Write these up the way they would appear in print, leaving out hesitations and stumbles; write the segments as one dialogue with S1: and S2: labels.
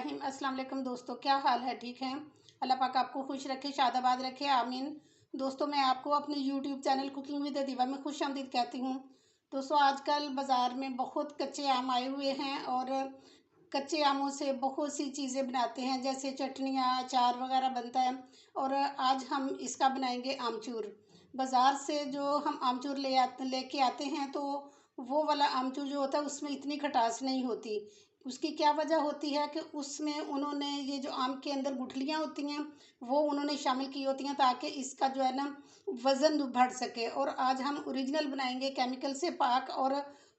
S1: बिस्मिल्लाहिर्रहमानिर्रहीम। अस्सलाम वालेकुम दोस्तों, क्या हाल है? ठीक हैं? अल्लाह पाक आपको खुश रखे, शादाबाद रखे, आमीन। दोस्तों, मैं आपको अपने यूट्यूब चैनल कुकिंग विद दीवा में खुश आमदीद कहती हूँ। दोस्तों, आजकल बाज़ार में बहुत कच्चे आम आए हुए हैं और कच्चे आमों से बहुत सी चीज़ें बनाते हैं, जैसे चटनियाँ, अचार वगैरह बनता है। और आज हम इसका बनाएंगे आमचूर। बाज़ार से जो हम आमचूर लेके आते हैं, तो वो वाला आमचूर जो होता है उसमें इतनी खटास नहीं होती। उसकी क्या वजह होती है कि उसमें उन्होंने ये जो आम के अंदर गुठलियाँ होती हैं वो उन्होंने शामिल की होती हैं, ताकि इसका जो है ना वज़न बढ़ सके। और आज हम ओरिजिनल बनाएंगे, केमिकल से पाक, और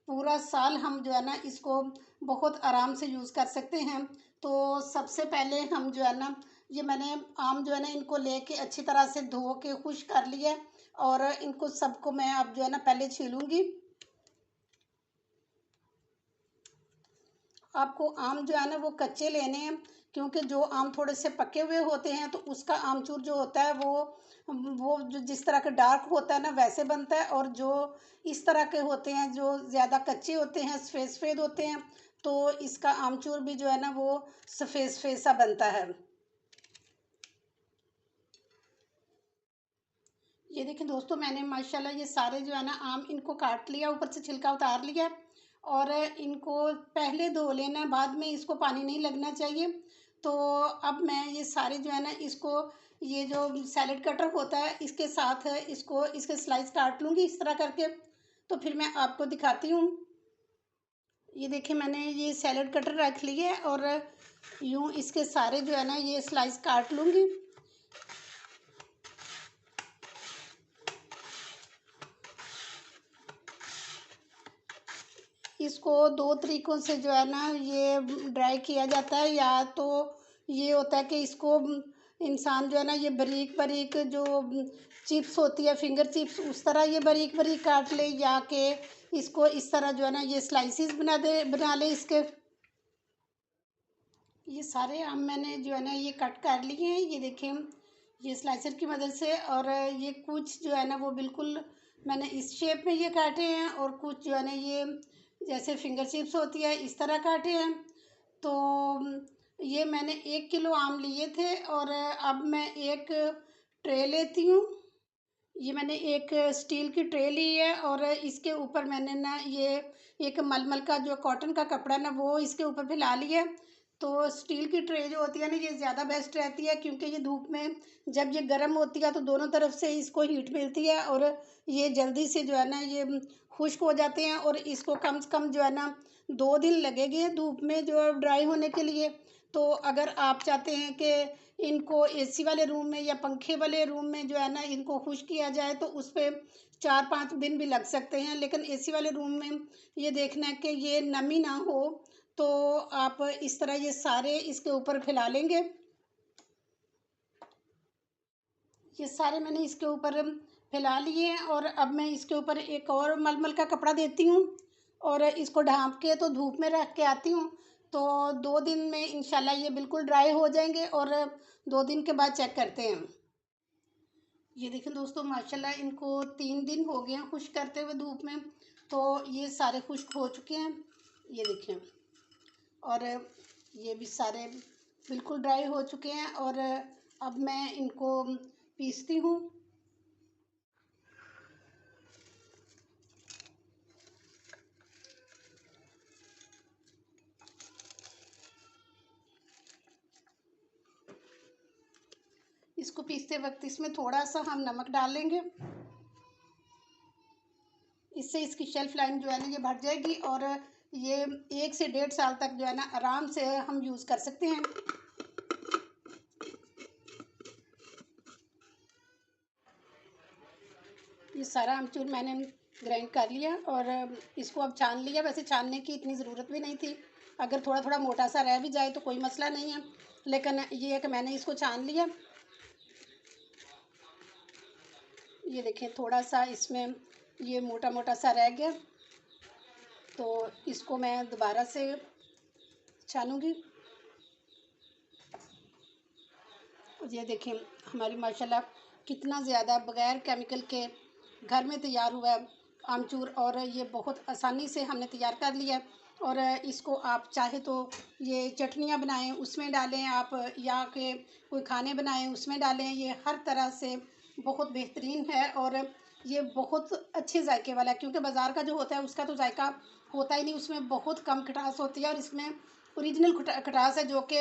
S1: पूरा साल हम जो है ना इसको बहुत आराम से यूज़ कर सकते हैं। तो सबसे पहले हम जो है ना, ये मैंने आम जो है ना इनको लेके अच्छी तरह से धो के खुश कर लिया, और इनको सबको मैं अब जो है ना पहले छीलूँगी। आपको आम जो है ना वो कच्चे लेने हैं, क्योंकि जो आम थोड़े से पके हुए होते हैं तो उसका आमचूर जो होता है वो जो जिस तरह का डार्क होता है ना वैसे बनता है, और जो इस तरह के होते हैं जो ज़्यादा कच्चे होते हैं, सफ़ेद सफ़ेद होते हैं, तो इसका आमचूर भी जो है ना वो सफ़ेद सफ़ेद सा बनता है। ये देखिए दोस्तों, मैंने माशाल्लाह ये सारे जो है ना आम इनको काट लिया, ऊपर से छिलका उतार लिया, और इनको पहले धो लेना, बाद में इसको पानी नहीं लगना चाहिए। तो अब मैं ये सारे जो है ना इसको, ये जो सैलेड कटर होता है इसके साथ इसको इसके स्लाइस काट लूँगी इस तरह करके। तो फिर मैं आपको दिखाती हूँ। ये देखिए, मैंने ये सैलेड कटर रख लिया है और यूँ इसके सारे जो है ना ये स्लाइस काट लूँगी। इसको दो तरीक़ों से जो है ना ये ड्राई किया जाता है। या तो ये होता है कि इसको इंसान जो है ना ये बारीक बारीक जो चिप्स होती है, फिंगर चिप्स, उस तरह ये बारीक बारीक काट ले, या कि इसको इस तरह जो है ना ये स्लाइसिस बना ले इसके। ये सारे आम मैंने जो है ना ये कट कर लिए हैं, ये देखें, ये स्लाइसर की मदद से। और ये कुछ जो है ना वो बिल्कुल मैंने इस शेप में ये काटे हैं, और कुछ जो है ना ये जैसे फिंगर चिप्स होती है इस तरह काटे हैं। तो ये मैंने 1 किलो आम लिए थे, और अब मैं एक ट्रे लेती हूँ। ये मैंने एक स्टील की ट्रे ली है, और इसके ऊपर मैंने ना ये एक मलमल का जो कॉटन का कपड़ा ना वो इसके ऊपर फैला लिया है। तो स्टील की ट्रे जो होती है ना ये ज़्यादा बेस्ट रहती है, क्योंकि ये धूप में जब ये गर्म होती है तो दोनों तरफ से इसको हीट मिलती है, और ये जल्दी से जो है ना ये खुश्क हो जाते हैं। और इसको कम से कम जो है ना 2 दिन लगेंगे धूप में जो ड्राई होने के लिए। तो अगर आप चाहते हैं कि इनको एसी वाले रूम में या पंखे वाले रूम में जो है ना इनको खुश किया जाए, तो उस पर 4-5 दिन भी लग सकते हैं। लेकिन एसी वाले रूम में ये देखना है कि ये नमी ना हो। तो आप इस तरह ये सारे इसके ऊपर फैला लेंगे। ये सारे मैंने इसके ऊपर फैला लिए हैं, और अब मैं इसके ऊपर एक और मलमल का कपड़ा देती हूँ, और इसको ढाँप के तो धूप में रख के आती हूँ। तो 2 दिन में इंशाल्लाह ये बिल्कुल ड्राई हो जाएंगे, और 2 दिन के बाद चेक करते हैं। ये देखें दोस्तों, माशाल्लाह इनको 3 दिन हो गए हैं खुश्क करते हुए धूप में। तो ये सारे खुश्क हो चुके हैं, ये देखें। और ये भी सारे बिल्कुल ड्राई हो चुके हैं, और अब मैं इनको पीसती हूँ। इसको पीसते वक्त इसमें थोड़ा सा हम नमक डाल लेंगे, इससे इसकी शेल्फ लाइफ जो है ना ये बढ़ जाएगी, और ये 1 से 1.5 साल तक जो है ना आराम से हम यूज़ कर सकते हैं। ये सारा आमचूर मैंने ग्राइंड कर लिया, और इसको अब छान लिया। वैसे छानने की इतनी ज़रूरत भी नहीं थी, अगर थोड़ा थोड़ा मोटा सा रह भी जाए तो कोई मसला नहीं है, लेकिन ये है कि मैंने इसको छान लिया। ये देखें, थोड़ा सा इसमें ये मोटा मोटा सा रह गया, तो इसको मैं दोबारा से छानूँगी। ये देखें, हमारी माशाल्लाह कितना ज़्यादा बग़ैर केमिकल के घर में तैयार हुआ है आमचूर, और ये बहुत आसानी से हमने तैयार कर लिया। और इसको आप चाहे तो ये चटनियाँ बनाएं उसमें डालें आप, या के कोई खाने बनाएं उसमें डालें। ये हर तरह से बहुत बेहतरीन है और ये बहुत अच्छे जायके वाला है, क्योंकि बाज़ार का जो होता है उसका तो जायका होता ही नहीं, उसमें बहुत कम खटास होती है। और इसमें ओरिजिनल खटास है, जो कि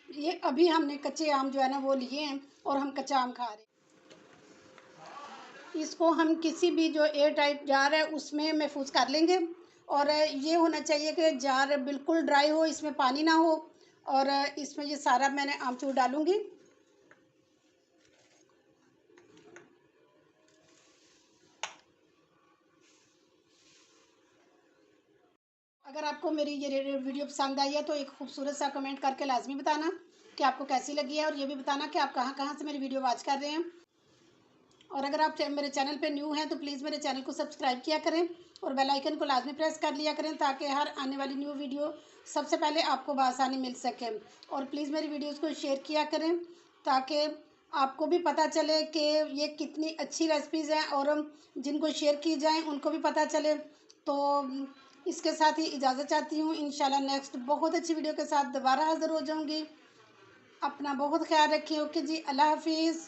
S1: ये अभी हमने कच्चे आम जो है ना वो लिए हैं और हम कच्चा आम खा रहे हैं। इसको हम किसी भी जो एयर टाइट जार है उसमें महफूज कर लेंगे। और ये होना चाहिए कि जार बिल्कुल ड्राई हो, इसमें पानी ना हो। और इसमें ये सारा मैंने आमचूर डालूंगी। अगर आपको मेरी ये वीडियो पसंद आई है तो एक खूबसूरत सा कमेंट करके लाजमी बताना कि आपको कैसी लगी है, और ये भी बताना कि आप कहाँ कहाँ से मेरी वीडियो वॉच कर रहे हैं। और अगर आप मेरे चैनल पे न्यू हैं तो प्लीज़ मेरे चैनल को सब्सक्राइब किया करें और बेल आइकन को लाजमी प्रेस कर लिया करें, ताकि हर आने वाली न्यू वीडियो सबसे पहले आपको बआसानी मिल सके। और प्लीज़ मेरी वीडियोस को शेयर किया करें, ताकि आपको भी पता चले कि ये कितनी अच्छी रेसिपीज़ हैं, और जिनको शेयर की जाएँ उनको भी पता चले। तो इसके साथ ही इजाज़त चाहती हूँ। इंशाल्लाह नेक्स्ट बहुत अच्छी वीडियो के साथ दोबारा हाज़िर हो जाऊँगी। अपना बहुत ख्याल रखिए। ओके जी, अल्लाह हाफिज़।